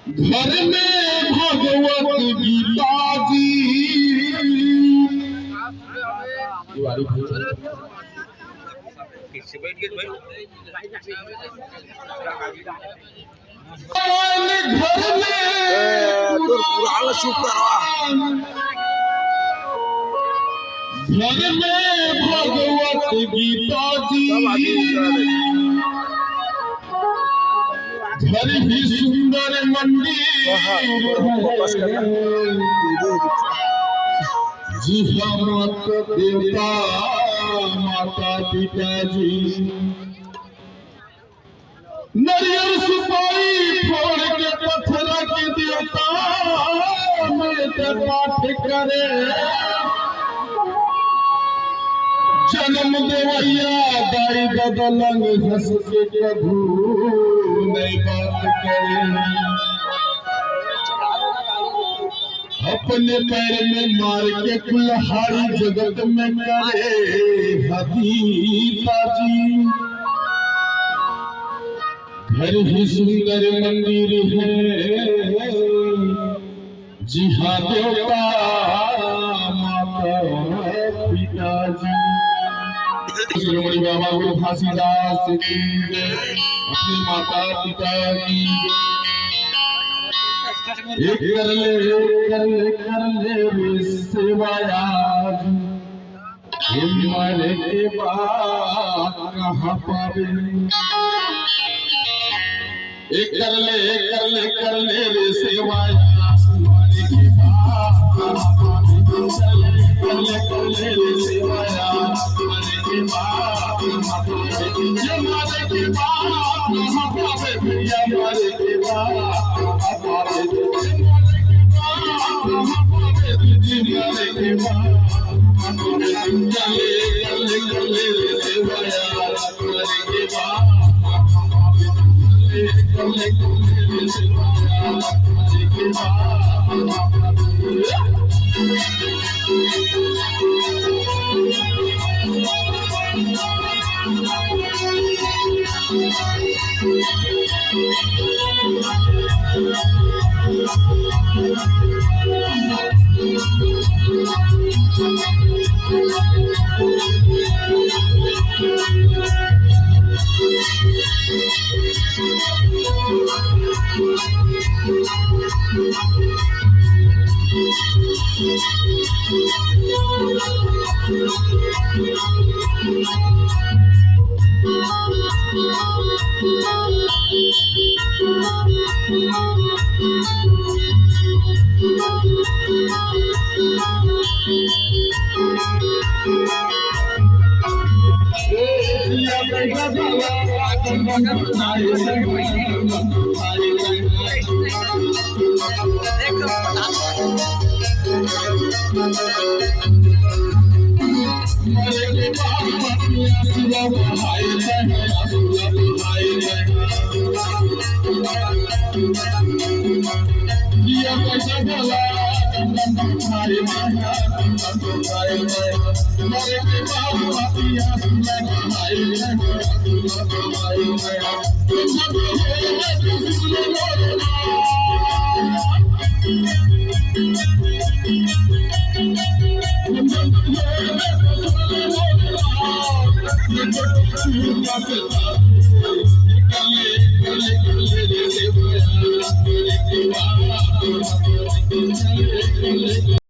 घर में भगवत गीता जी घर में भगवत गीता जी घर ही सुंदर मंदिर जी हाँ माता देवता माता पिता जी नारियल सुपारी फोड़ के पत्थर के देवता में पाठ करे जन्म देवैया दाई बदलंग हंस के प्रभु नहीं बात करे अपने पैर में मार के कुल्हाड़ी जगत में करे हदीता जी घर ही सुंदर मंदिर है जी हाँ देवता माता पिताजी श्रीमणी बाबा गुरु घासीदास की अपनी माता पिता की कर ले सेवाया मरे के बाद कहाँ पावे कर ले रे सेवाया मरे के बाद कहाँ पावे कर ले रे सेवाया मरे के बाद कहाँ पावे मरे के बाद कहाँ पावे भैया मरे के बाद कहाँ पावे मरे के बाद